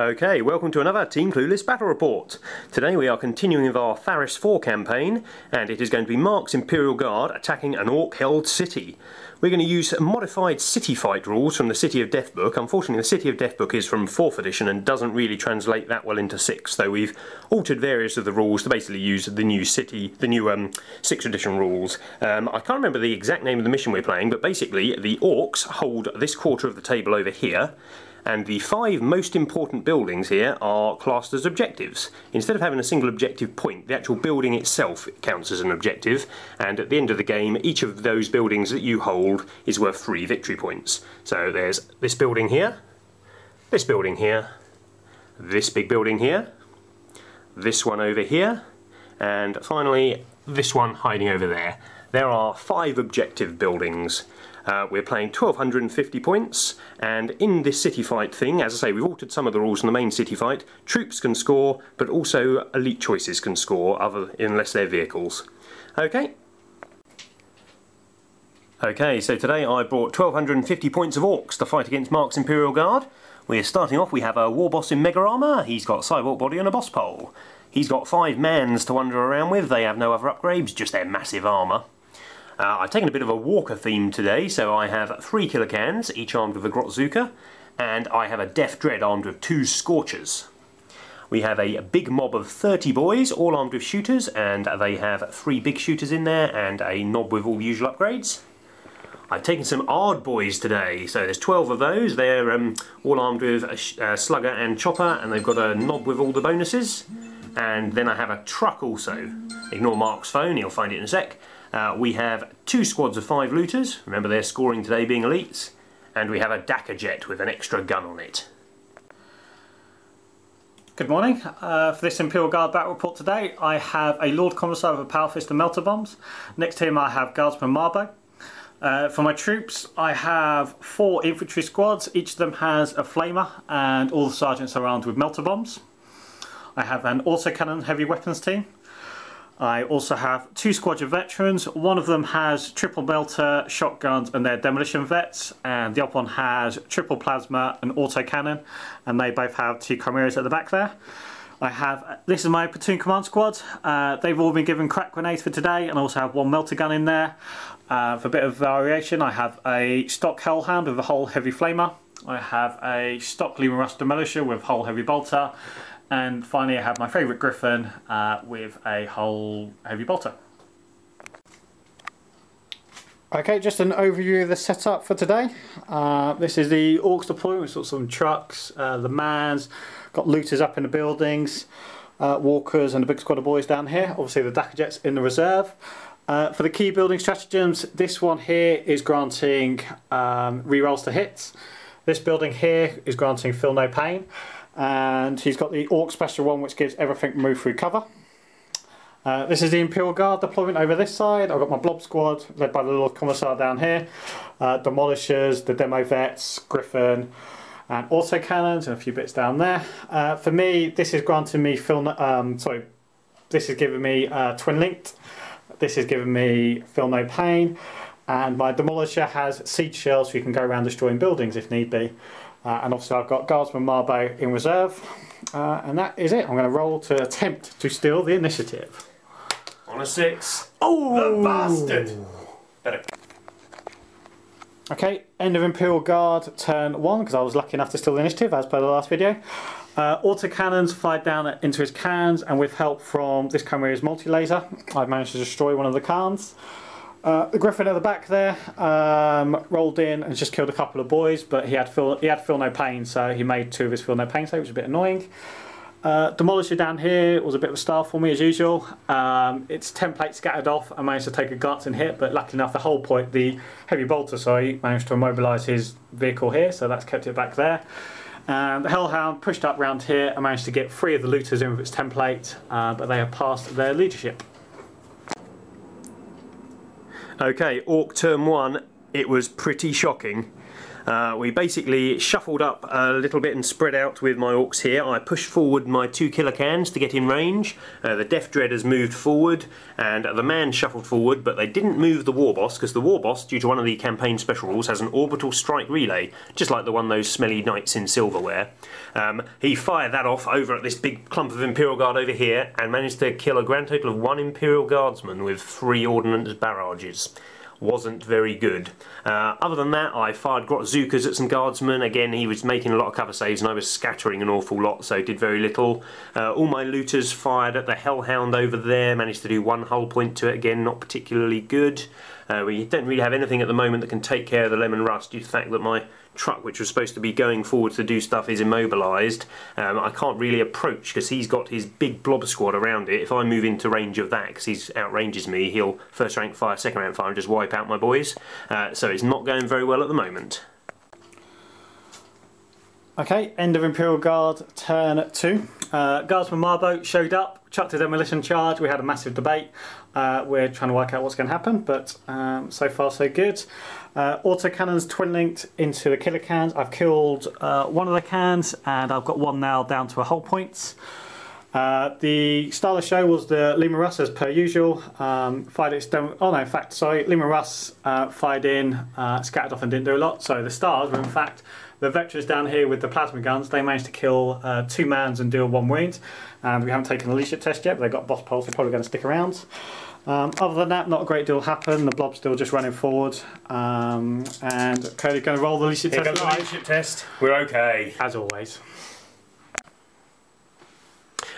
Okay, welcome to another Team Clueless Battle Report. Today we are continuing with our Faaris IV campaign, and it is going to be Mark's Imperial Guard attacking an Orc-held city. We're going to use modified city fight rules from the City of Death book. Unfortunately, the City of Death book is from 4th edition and doesn't really translate that well into 6th, though we've altered various of the rules to basically use the new 6th edition rules. I can't remember the exact name of the mission we're playing, but basically the Orcs hold this quarter of the table over here, and the 5 most important buildings here are classed as objectives. Instead of having a single objective point, the actual building itself counts as an objective, and at the end of the game each of those buildings that you hold is worth 3 victory points. So there's this building here, this building here, this big building here, this one over here, and finally this one hiding over there. There are 5 objective buildings. We're playing 1250 points, and in this city fight thing, as I say, we've altered some of the rules in the main city fight. Troops can score, but also elite choices can score, unless they're vehicles. Okay. Okay, so today I brought 1250 points of Orcs to fight against Mark's Imperial Guard. We're starting off, we have a war boss in mega armour. He's got cyborg body and a boss pole. He's got 5 mans to wander around with. They have no other upgrades, just their massive armour. I've taken a bit of a walker theme today, so I have 3 killer cans, each armed with a Grotzuka, and I have a Death Dread armed with 2 Scorchers. We have a big mob of 30 boys, all armed with shooters, and they have 3 big shooters in there and a knob with all the usual upgrades. I've taken some Ard boys today, so there's 12 of those. They're all armed with a slugger and chopper, and they've got a knob with all the bonuses. And then I have a truck also. Ignore Mark's phone, he'll find it in a sec. We have 2 squads of 5 looters, remember they're scoring today being elites, and we have a Dakka jet with an extra gun on it. Good morning. For this Imperial Guard battle report today, I have a Lord Commissar with a Power Fist and Melter Bombs. Next to him I have Guardsman Marbo. For my troops I have 4 infantry squads, each of them has a flamer and all the sergeants are armed with Melter Bombs. I have an autocannon heavy weapons team. I also have 2 squads of veterans. One of them has triple melter, shotguns and they're demolition vets, and the other one has triple plasma and autocannon, and they both have 2 chimeras at the back there. This is my platoon command squad. They've all been given crack grenades for today, and I also have 1 melter gun in there. For a bit of variation, I have a stock hellhound with a whole heavy flamer. I have a stock Lima Rust demolisher with whole heavy bolter. And finally I have my favourite Griffin with a whole heavy bolter. Okay, just an overview of the setup for today. This is the Orcs deployment. We've got some trucks, the mans, got looters up in the buildings, walkers and a big squad of boys down here. Obviously the Dakka jets in the reserve. For the key building stratagems, this one here is granting rerolls to hits. This building here is granting feel no pain. And he's got the Orc special one, which gives everything move through cover. This is the Imperial Guard deployment over this side. I've got my Blob squad led by the Lord Commissar down here, demolishers, the demo vets, Griffin, and autocannons, and a few bits down there. For me, this is granting me this is giving me twin linked. This is giving me feel no pain, and my demolisher has siege shells, so you can go around destroying buildings if need be. And obviously I've got Guardsman Marbo in reserve, and that is it. I'm going to roll to attempt to steal the initiative. On a 6. Oh! The bastard! Better. Okay, end of Imperial Guard, turn 1, because I was lucky enough to steal the initiative as per the last video. Autocannons fired down into his cans, and with help from this Chimera's multi-laser, I've managed to destroy one of the cans. The Griffin at the back there rolled in and just killed a couple of boys, but he had feel no pain, so he made 2 of his feel no pain saves, which was a bit annoying. Demolisher down here was a bit of a star for me as usual. Its template scattered off. I managed to take a glancing hit, but lucky enough the heavy bolter managed to immobilise his vehicle here, so that's kept it back there. And the Hellhound pushed up round here and managed to get 3 of the looters in with its template, but they have passed their leadership. Okay, Orc turn 1, it was pretty shocking. We basically shuffled up a little bit and spread out with my Orks here. I pushed forward my 2 killer cans to get in range. The Death Dread has moved forward and the man shuffled forward, but they didn't move the War Boss because the War Boss, due to one of the campaign special rules, has an orbital strike relay, just like the one those smelly knights in silver wear. He fired that off over at this big clump of Imperial Guard over here and managed to kill a grand total of 1 Imperial Guardsman with 3 ordnance barrages. Wasn't very good. Other than that, I fired Grotzukas at some guardsmen. Again, he was making a lot of cover saves and I was scattering an awful lot, so did very little. All my looters fired at the Hellhound over there, managed to do 1 hull point to it, again not particularly good. We don't really have anything at the moment that can take care of the Lemon Rust due to the fact that my truck, which was supposed to be going forward to do stuff, is immobilised. I can't really approach because he's got his big blob squad around it. If I move into range of that, because he outranges me, he'll first rank fire, second rank fire and just wipe out my boys. So it's not going very well at the moment. Okay, end of Imperial Guard, turn 2. Guardsman Marboat showed up, chucked a demolition charge. We had a massive debate. We're trying to work out what's going to happen, but so far so good. Autocannons twin linked into the killer cans. I've killed 1 of the cans and I've got 1 now down to a hull points. The star of the show was the Lima Russ as per usual. Fired its Lima Russ fired in, scattered off and didn't do a lot. So the stars were in fact the Vectors down here with the plasma guns. They managed to kill 2 mans and deal 1 wound. And we haven't taken the leadership test yet, but they got boss pulse, they're probably going to stick around. Other than that, not a great deal happened. The blob's still just running forward. And Cody's going to roll the leadership test. Here comes the leadership test. We're okay. As always.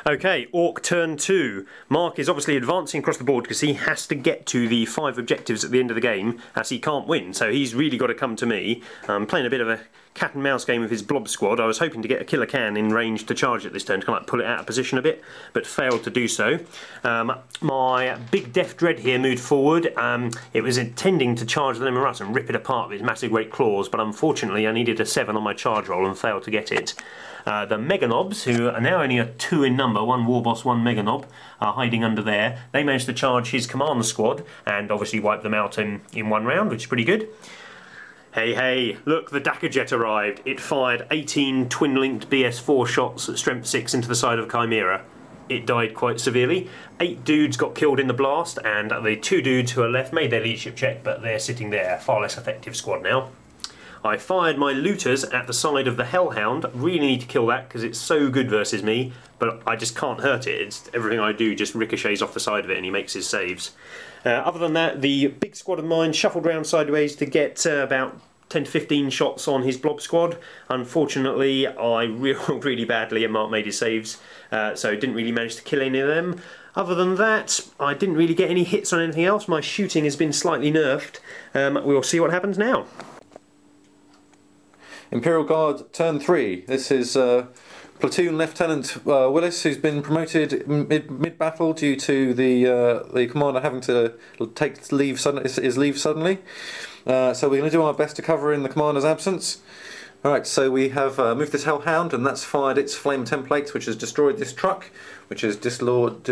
Okay, Ork turn 2. Mark is obviously advancing across the board because he has to get to the 5 objectives at the end of the game, as he can't win, so he's really got to come to me. I'm playing a bit of a cat and mouse game with his blob squad. I was hoping to get a killer can in range to charge it this turn to kind of pull it out of position a bit, but failed to do so. My big Death Dread here moved forward. It was intending to charge the Lemon Rust and rip it apart with its massive great claws, but unfortunately I needed a 7 on my charge roll and failed to get it. The Meganobs, who are now only 2 in number, 1 Warboss, 1 Meganob, are hiding under there. They managed to charge his command squad and obviously wipe them out in 1 round, which is pretty good. Hey, hey, look, the Dakar Jet arrived. It fired 18 twin-linked BS4 shots at strength 6 into the side of Chimera. It died quite severely. 8 dudes got killed in the blast, and the 2 dudes who are left made their leadership check, but they're sitting there, far less effective squad now. I fired my looters at the side of the Hellhound. Really need to kill that because it's so good versus me, but I just can't hurt it. Everything I do just ricochets off the side of it and he makes his saves. Other than that, the big squad of mine shuffled round sideways to get about 10 to 15 shots on his blob squad. Unfortunately, I rolled really badly and Mark made his saves, so didn't really manage to kill any of them. Other than that, I didn't really get any hits on anything else. My shooting has been slightly nerfed. We'll see what happens now. Imperial Guard turn 3. This is Platoon Lieutenant Willis, who's been promoted mid-battle due to the commander having to take leave suddenly. So we're going to do our best to cover in the commander's absence. Alright, so we have moved this Hellhound, and that's fired its flame template, which has destroyed this truck, which has disgorged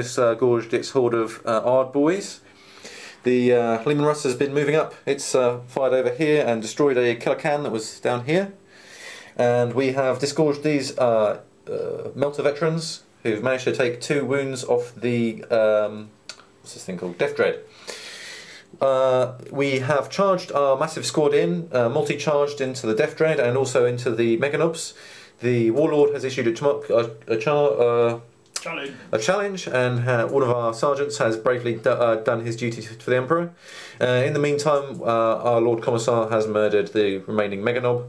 its horde of Ard boys. The Lehman Russ has been moving up. It's fired over here and destroyed a killer can that was down here. And we have disgorged these Melter veterans who've managed to take 2 wounds off the what's this thing called? Death Dread. We have charged our massive squad in, multi-charged into the Death Dread and also into the Meganobs. The Warlord has issued a challenge, and one of our sergeants has bravely done his duty for the Emperor. In the meantime, our Lord Commissar has murdered the remaining Meganob.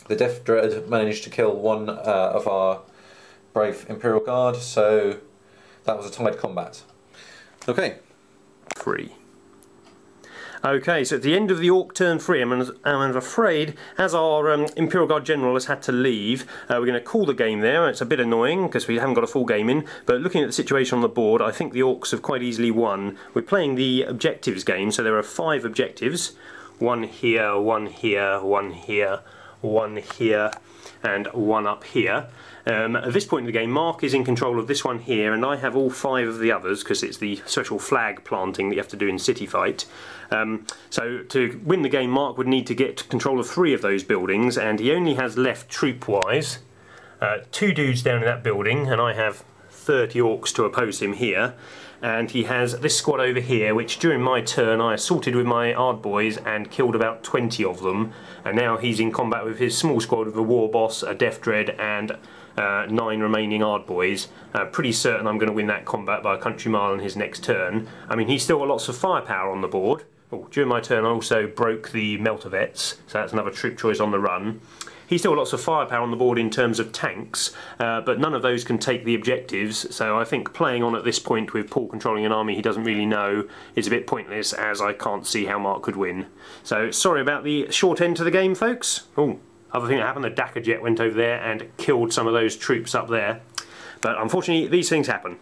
The Death Dread managed to kill 1 of our brave Imperial Guard, so that was a tied combat. Okay. 3. Okay, so at the end of the Ork turn 3, I'm afraid, as our Imperial Guard General has had to leave, we're going to call the game there. It's a bit annoying because we haven't got a full game in, but looking at the situation on the board, I think the Orks have quite easily won. We're playing the objectives game, so there are 5 objectives. 1 here, 1 here, 1 here, 1 here, and one up here. At this point in the game, Mark is in control of this one here, and I have all 5 of the others because it's the special flag planting that you have to do in City Fight. So to win the game, Mark would need to get control of 3 of those buildings, and he only has left troop-wise 2 dudes down in that building, and I have 30 orcs to oppose him here. And he has this squad over here, which during my turn I assaulted with my Ardboys and killed about 20 of them, and now he's in combat with his small squad of a War Boss, a Death Dread, and 9 remaining Ardboys. Pretty certain I'm going to win that combat by a country mile on his next turn. I mean, he's still got lots of firepower on the board. Oh, during my turn I also broke the Meltavets, so that's another troop choice on the run. He's still got lots of firepower on the board in terms of tanks, but none of those can take the objectives, so I think playing on at this point with Paul controlling an army he doesn't really know is a bit pointless, as I can't see how Mark could win. So sorry about the short end to the game, folks. Oh, other thing that happened, the Dakar jet went over there and killed some of those troops up there. But unfortunately these things happen.